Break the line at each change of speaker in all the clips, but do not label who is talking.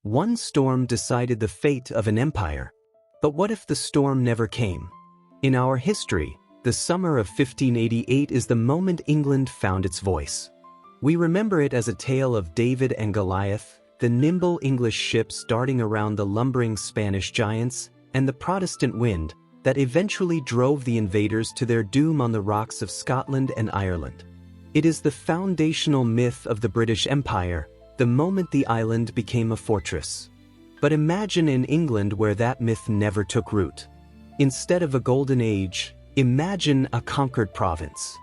One storm decided the fate of an empire. But what if the storm never came? In our history, the summer of 1588 is the moment England found its voice. We remember it as a tale of David and Goliath, the nimble English ships darting around the lumbering Spanish giants, and the Protestant wind that eventually drove the invaders to their doom on the rocks of Scotland and Ireland. It is the foundational myth of the British Empire, the moment the island became a fortress. But imagine in England where that myth never took root. Instead of a golden age, imagine a conquered province.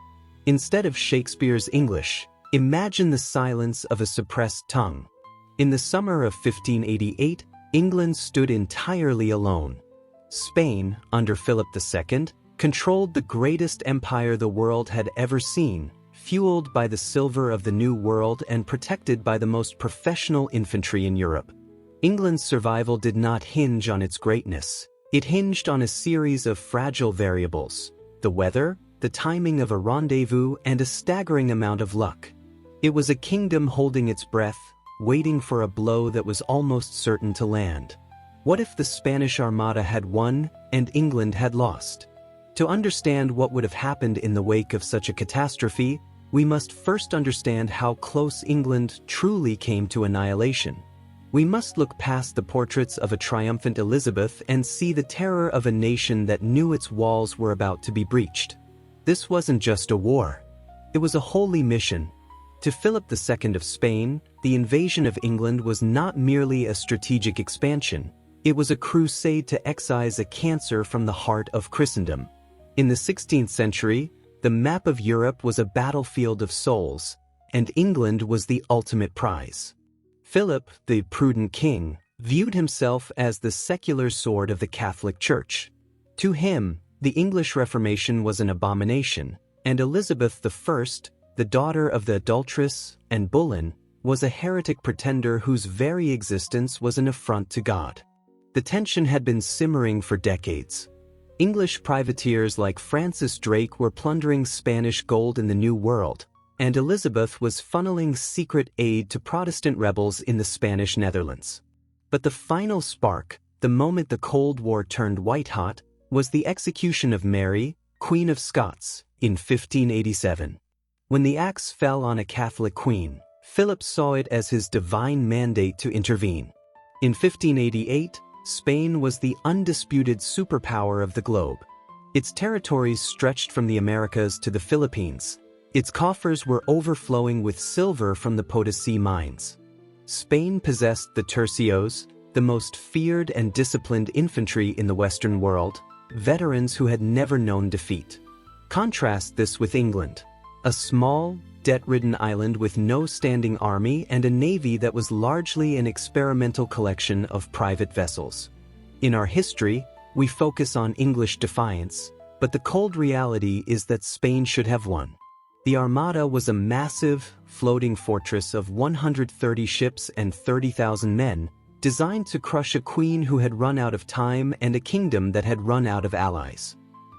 Instead of Shakespeare's English, imagine the silence of a suppressed tongue. In the summer of 1588, England stood entirely alone. Spain, under Philip II, controlled the greatest empire the world had ever seen, fueled by the silver of the New World and protected by the most professional infantry in Europe. England's survival did not hinge on its greatness. It hinged on a series of fragile variables: the weather, the timing of a rendezvous, and a staggering amount of luck. It was a kingdom holding its breath, waiting for a blow that was almost certain to land. What if the Spanish Armada had won and England had lost? To understand what would have happened in the wake of such a catastrophe, we must first understand how close England truly came to annihilation. We must look past the portraits of a triumphant Elizabeth and see the terror of a nation that knew its walls were about to be breached. This wasn't just a war. It was a holy mission. To Philip II of Spain, the invasion of England was not merely a strategic expansion. It was a crusade to excise a cancer from the heart of Christendom. In the 16th century, the map of Europe was a battlefield of souls, and England was the ultimate prize. Philip, the prudent king, viewed himself as the secular sword of the Catholic Church. To him, the English Reformation was an abomination, and Elizabeth I, the daughter of the adulteress and Boleyn, was a heretic pretender whose very existence was an affront to God. The tension had been simmering for decades. English privateers like Francis Drake were plundering Spanish gold in the New World, and Elizabeth was funneling secret aid to Protestant rebels in the Spanish Netherlands. But the final spark, the moment the Cold War turned white-hot, was the execution of Mary, Queen of Scots, in 1587. When the axe fell on a Catholic queen, Philip saw it as his divine mandate to intervene. In 1588, Spain was the undisputed superpower of the globe. Its territories stretched from the Americas to the Philippines. Its coffers were overflowing with silver from the Potosi mines. Spain possessed the tercios, the most feared and disciplined infantry in the Western world, veterans who had never known defeat. Contrast this with England, a small, debt-ridden island with no standing army and a navy that was largely an experimental collection of private vessels. In our history, we focus on English defiance, but the cold reality is that Spain should have won. The Armada was a massive, floating fortress of 130 ships and 30,000 men, designed to crush a queen who had run out of time and a kingdom that had run out of allies.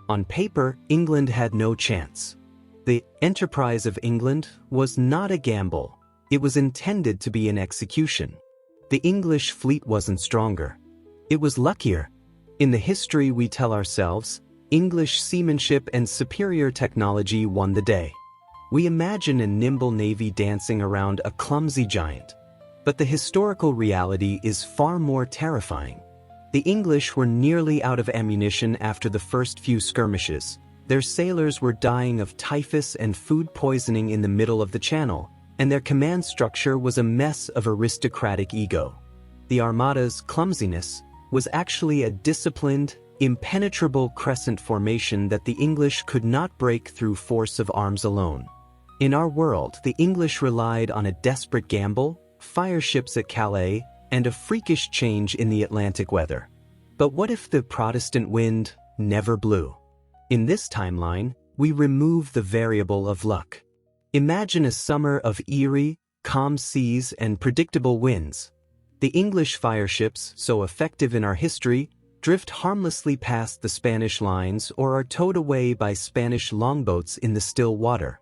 On paper, England had no chance. The enterprise of England was not a gamble. It was intended to be an execution. The English fleet wasn't stronger. It was luckier. In the history we tell ourselves, English seamanship and superior technology won the day. We imagine a nimble navy dancing around a clumsy giant. But the historical reality is far more terrifying. The English were nearly out of ammunition after the first few skirmishes. Their sailors were dying of typhus and food poisoning in the middle of the channel, and their command structure was a mess of aristocratic ego. The Armada's clumsiness was actually a disciplined, impenetrable crescent formation that the English could not break through force of arms alone. In our world, the English relied on a desperate gamble, fire ships at Calais, and a freakish change in the Atlantic weather. But what if the Protestant wind never blew? In this timeline, we remove the variable of luck. Imagine a summer of eerie, calm seas and predictable winds. The English fire ships, so effective in our history, drift harmlessly past the Spanish lines or are towed away by Spanish longboats in the still water.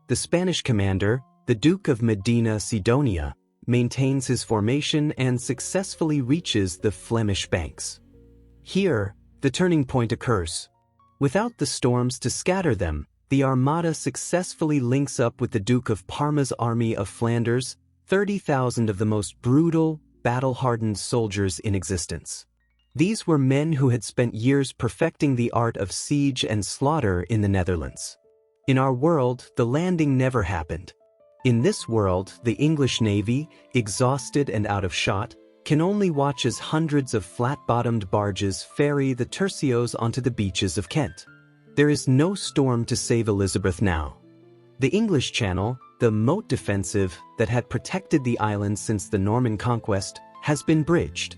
The Spanish commander, the Duke of Medina Sidonia, maintains his formation and successfully reaches the Flemish banks. Here, the turning point occurs. Without the storms to scatter them, the Armada successfully links up with the Duke of Parma's army of Flanders, 30,000 of the most brutal, battle-hardened soldiers in existence. These were men who had spent years perfecting the art of siege and slaughter in the Netherlands. In our world, the landing never happened. In this world, the English Navy, exhausted and out of shot, can only watch as hundreds of flat-bottomed barges ferry the tercios onto the beaches of Kent. There is no storm to save Elizabeth now. The English Channel, the moat defensive that had protected the island since the Norman conquest, has been bridged.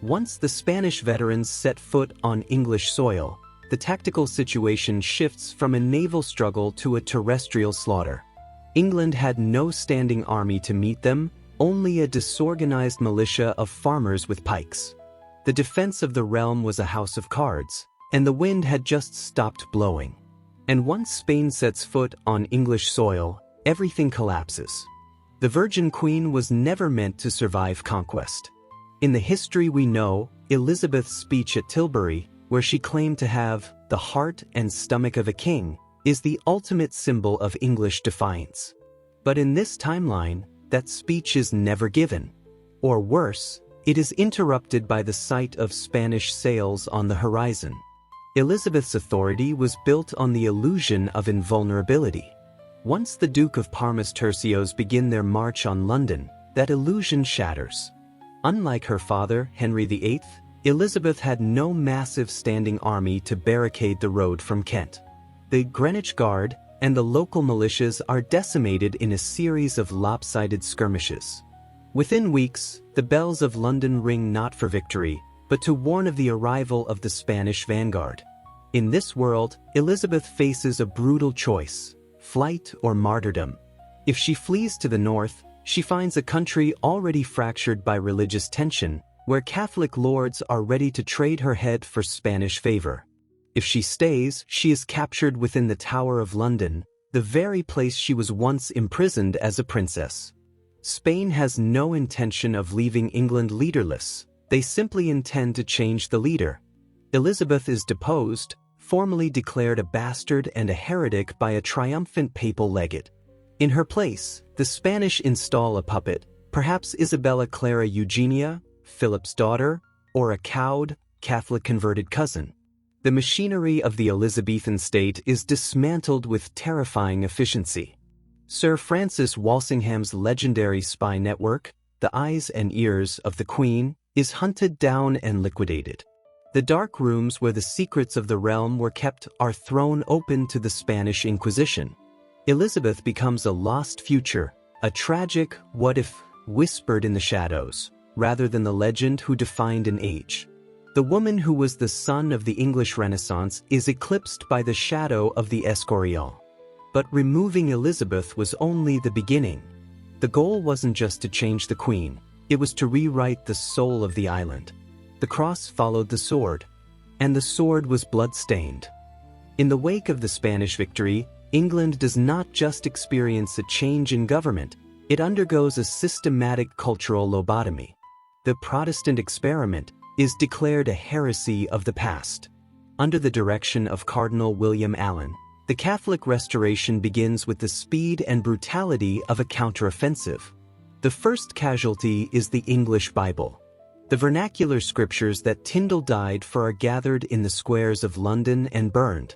Once the Spanish veterans set foot on English soil, the tactical situation shifts from a naval struggle to a terrestrial slaughter. England had no standing army to meet them, only a disorganized militia of farmers with pikes. The defense of the realm was a house of cards, and the wind had just stopped blowing. And once Spain sets foot on English soil, everything collapses. The Virgin Queen was never meant to survive conquest. In the history we know, Elizabeth's speech at Tilbury, where she claimed to have the heart and stomach of a king, is the ultimate symbol of English defiance. But in this timeline, that speech is never given. Or worse, it is interrupted by the sight of Spanish sails on the horizon. Elizabeth's authority was built on the illusion of invulnerability. Once the Duke of Parma's tercios begin their march on London, that illusion shatters. Unlike her father, Henry VIII, Elizabeth had no massive standing army to barricade the road from Kent. The Greenwich Guard and the local militias are decimated in a series of lopsided skirmishes. Within weeks, the bells of London ring not for victory, but to warn of the arrival of the Spanish vanguard. In this world, Elizabeth faces a brutal choice: flight or martyrdom. If she flees to the north, she finds a country already fractured by religious tension, where Catholic lords are ready to trade her head for Spanish favor. If she stays, she is captured within the Tower of London, the very place she was once imprisoned as a princess. Spain has no intention of leaving England leaderless. They simply intend to change the leader. Elizabeth is deposed, formally declared a bastard and a heretic by a triumphant papal legate. In her place, the Spanish install a puppet, perhaps Isabella Clara Eugenia, Philip's daughter, or a cowed, Catholic converted cousin. The machinery of the Elizabethan state is dismantled with terrifying efficiency. Sir Francis Walsingham's legendary spy network, the eyes and ears of the Queen, is hunted down and liquidated. The dark rooms where the secrets of the realm were kept are thrown open to the Spanish Inquisition. Elizabeth becomes a lost future, a tragic what-if whispered in the shadows, rather than the legend who defined an age. The woman who was the sun of the English Renaissance is eclipsed by the shadow of the Escorial. But removing Elizabeth was only the beginning. The goal wasn't just to change the Queen, it was to rewrite the soul of the island. The cross followed the sword, and the sword was blood-stained. In the wake of the Spanish victory, England does not just experience a change in government, it undergoes a systematic cultural lobotomy. The Protestant experiment is declared a heresy of the past. Under the direction of Cardinal William Allen, the Catholic Restoration begins with the speed and brutality of a counteroffensive. The first casualty is the English Bible. The vernacular scriptures that Tyndale died for are gathered in the squares of London and burned.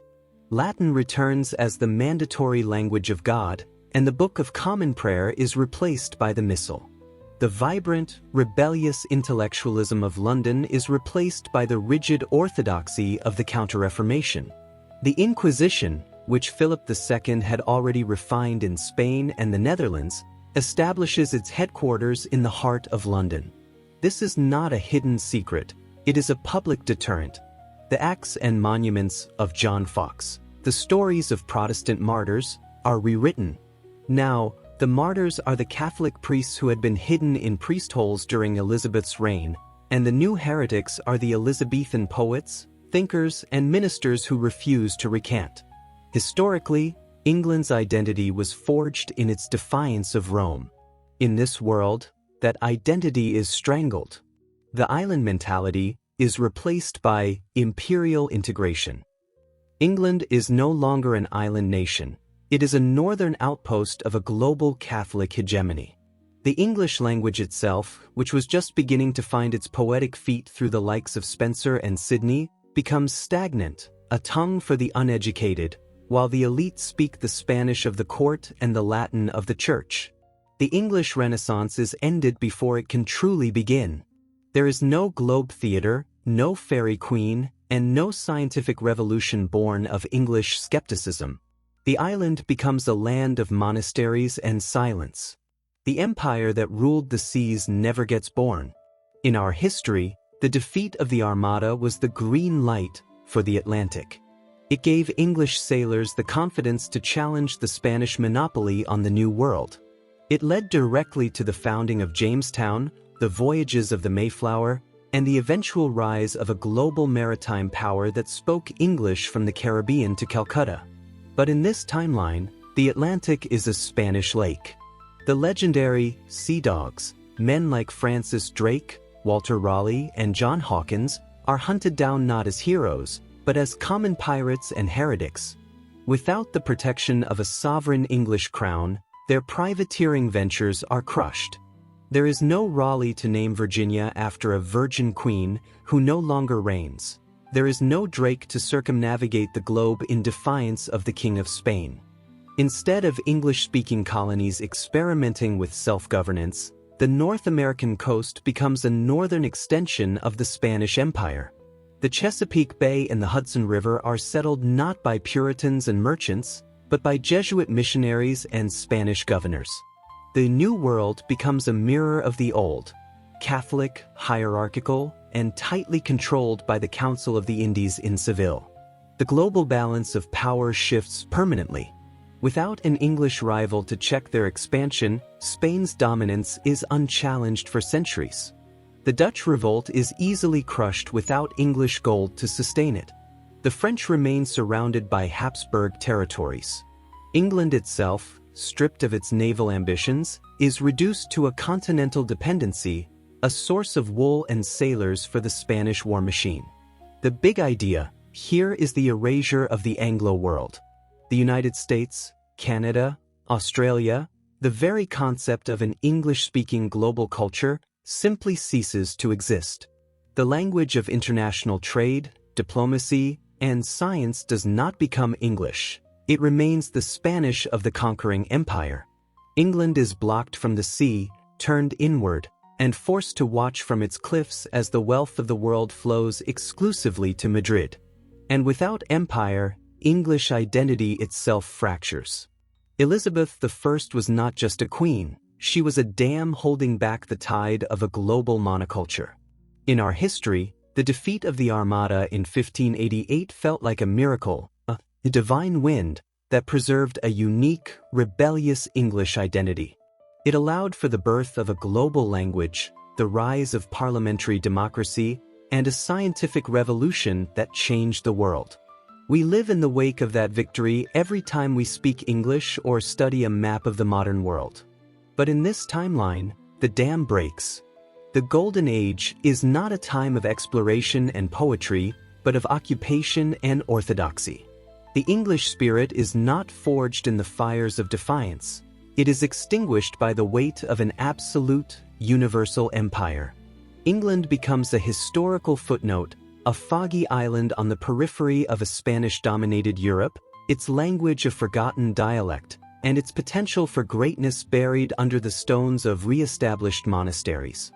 Latin returns as the mandatory language of God, and the Book of Common Prayer is replaced by the Missal. The vibrant, rebellious intellectualism of London is replaced by the rigid orthodoxy of the Counter-Reformation. The Inquisition, which Philip II had already refined in Spain and the Netherlands, establishes its headquarters in the heart of London. This is not a hidden secret, it is a public deterrent. The Acts and Monuments of John Foxe, the stories of Protestant martyrs, are rewritten. Now, the martyrs are the Catholic priests who had been hidden in priest holes during Elizabeth's reign, and the new heretics are the Elizabethan poets, thinkers, and ministers who refuse to recant. Historically, England's identity was forged in its defiance of Rome. In this world, that identity is strangled. The island mentality is replaced by imperial integration. England is no longer an island nation. It is a northern outpost of a global Catholic hegemony. The English language itself, which was just beginning to find its poetic feet through the likes of Spenser and Sidney, becomes stagnant, a tongue for the uneducated, while the elite speak the Spanish of the court and the Latin of the church. The English Renaissance is ended before it can truly begin. There is no globe theater, no fairy queen, and no scientific revolution born of English skepticism. The island becomes a land of monasteries and silence. The empire that ruled the seas never gets born. In our history, the defeat of the Armada was the green light for the Atlantic. It gave English sailors the confidence to challenge the Spanish monopoly on the New World. It led directly to the founding of Jamestown, the voyages of the Mayflower, and the eventual rise of a global maritime power that spoke English from the Caribbean to Calcutta. But in this timeline, the Atlantic is a Spanish lake. The legendary sea dogs, men like Francis Drake, Walter Raleigh, and John Hawkins, are hunted down not as heroes, but as common pirates and heretics. Without the protection of a sovereign English crown, their privateering ventures are crushed. There is no Raleigh to name Virginia after a virgin queen who no longer reigns. There is no Drake to circumnavigate the globe in defiance of the King of Spain. Instead of English-speaking colonies experimenting with self-governance, the North American coast becomes a northern extension of the Spanish Empire. The Chesapeake Bay and the Hudson River are settled not by Puritans and merchants, but by Jesuit missionaries and Spanish governors. The New World becomes a mirror of the Old, Catholic, hierarchical, and tightly controlled by the Council of the Indies in Seville. The global balance of power shifts permanently. Without an English rival to check their expansion, Spain's dominance is unchallenged for centuries. The Dutch revolt is easily crushed without English gold to sustain it. The French remain surrounded by Habsburg territories. England itself, stripped of its naval ambitions, is reduced to a continental dependency, a source of wool and sailors for the Spanish war machine. The big idea here is the erasure of the Anglo world. The United States, Canada, Australia, the very concept of an English-speaking global culture simply ceases to exist. The language of international trade, diplomacy, and science does not become English. It remains the Spanish of the conquering empire. England is blocked from the sea, turned inward, and forced to watch from its cliffs as the wealth of the world flows exclusively to Madrid. And without empire, English identity itself fractures. Elizabeth I was not just a queen, she was a dam holding back the tide of a global monoculture. In our history, the defeat of the Armada in 1588 felt like a miracle, a divine wind that preserved a unique, rebellious English identity. It allowed for the birth of a global language, the rise of parliamentary democracy, and a scientific revolution that changed the world. We live in the wake of that victory every time we speak English or study a map of the modern world. But in this timeline, the dam breaks. The Golden Age is not a time of exploration and poetry, but of occupation and orthodoxy. The English spirit is not forged in the fires of defiance. It is extinguished by the weight of an absolute, universal empire. England becomes a historical footnote, a foggy island on the periphery of a Spanish-dominated Europe, its language a forgotten dialect, and its potential for greatness buried under the stones of re-established monasteries.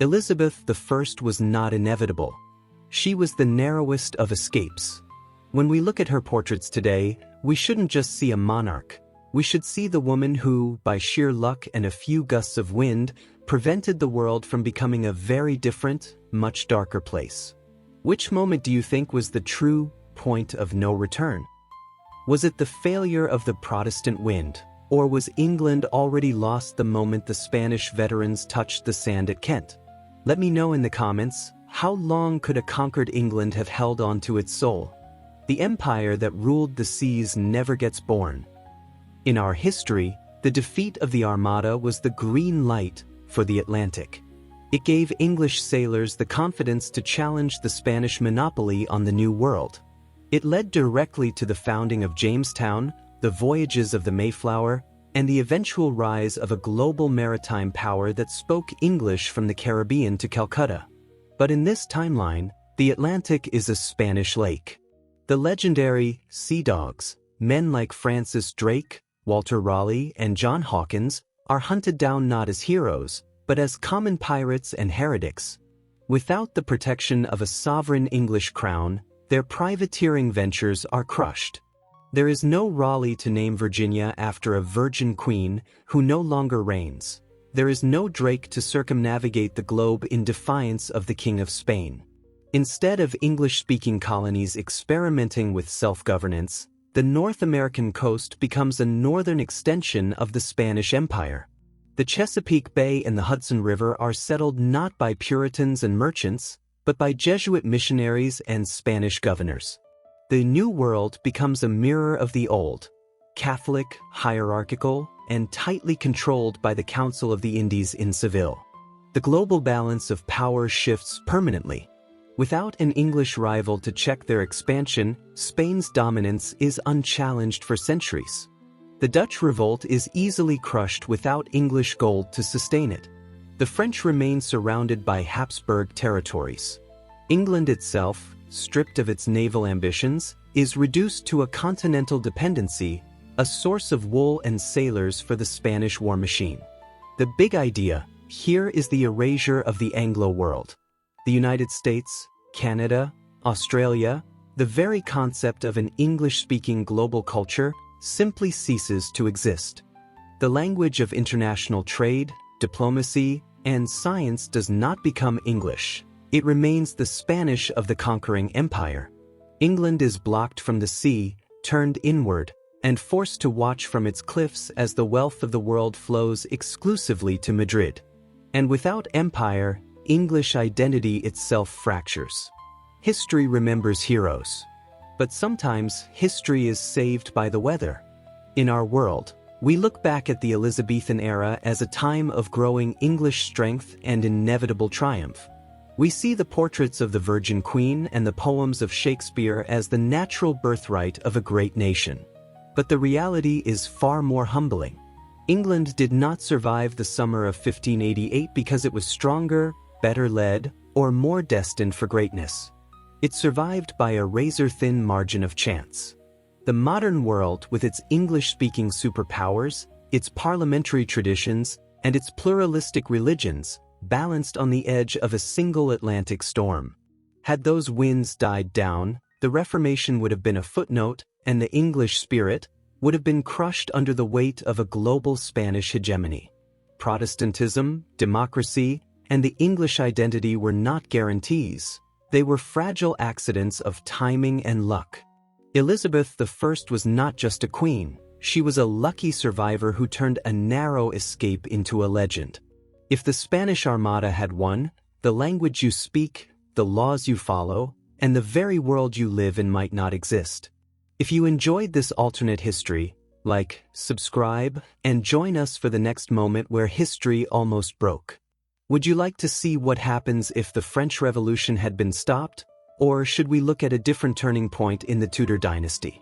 Elizabeth I was not inevitable. She was the narrowest of escapes. When we look at her portraits today, we shouldn't just see a monarch. We should see the woman who, by sheer luck and a few gusts of wind, prevented the world from becoming a very different, much darker place. Which moment do you think was the true point of no return? Was it the failure of the Protestant wind, or was England already lost the moment the Spanish veterans touched the sand at Kent? Let me know in the comments, how long could a conquered England have held on to its soul? The empire that ruled the seas never gets born. In our history, the defeat of the Armada was the green light for the Atlantic. It gave English sailors the confidence to challenge the Spanish monopoly on the New World. It led directly to the founding of Jamestown, the voyages of the Mayflower, and the eventual rise of a global maritime power that spoke English from the Caribbean to Calcutta. But in this timeline, the Atlantic is a Spanish lake. The legendary sea dogs, men like Francis Drake, Walter Raleigh, and John Hawkins, are hunted down not as heroes, but as common pirates and heretics. Without the protection of a sovereign English crown, their privateering ventures are crushed. There is no Raleigh to name Virginia after a virgin queen who no longer reigns. There is no Drake to circumnavigate the globe in defiance of the King of Spain. Instead of English-speaking colonies experimenting with self-governance, the North American coast becomes a northern extension of the Spanish Empire. The Chesapeake Bay and the Hudson River are settled not by Puritans and merchants, but by Jesuit missionaries and Spanish governors. The New World becomes a mirror of the Old, Catholic, hierarchical, and tightly controlled by the Council of the Indies in Seville. The global balance of power shifts permanently. Without an English rival to check their expansion, Spain's dominance is unchallenged for centuries. The Dutch revolt is easily crushed without English gold to sustain it. The French remain surrounded by Habsburg territories. England itself, stripped of its naval ambitions, is reduced to a continental dependency, a source of wool and sailors for the Spanish war machine. The big idea here is the erasure of the Anglo world. The United States, Canada, Australia, the very concept of an English-speaking global culture simply ceases to exist. The language of international trade, diplomacy, and science does not become English. It remains the Spanish of the conquering empire. England is blocked from the sea, turned inward, and forced to watch from its cliffs as the wealth of the world flows exclusively to Madrid. And without empire, English identity itself fractures. History remembers heroes. But sometimes history is saved by the weather. In our world, we look back at the Elizabethan era as a time of growing English strength and inevitable triumph. We see the portraits of the Virgin Queen and the poems of Shakespeare as the natural birthright of a great nation. But the reality is far more humbling. England did not survive the summer of 1588 because it was stronger, better led, or more destined for greatness. It survived by a razor-thin margin of chance. The modern world, with its English-speaking superpowers, its parliamentary traditions, and its pluralistic religions, balanced on the edge of a single Atlantic storm. Had those winds died down, the Reformation would have been a footnote, and the English spirit would have been crushed under the weight of a global Spanish hegemony. Protestantism, democracy, and the English identity were not guarantees. They were fragile accidents of timing and luck. Elizabeth I was not just a queen, she was a lucky survivor who turned a narrow escape into a legend. If the Spanish Armada had won, the language you speak, the laws you follow, and the very world you live in might not exist. If you enjoyed this alternate history, like, subscribe, and join us for the next moment where history almost broke. Would you like to see what happens if the French Revolution had been stopped? Or should we look at a different turning point in the Tudor dynasty?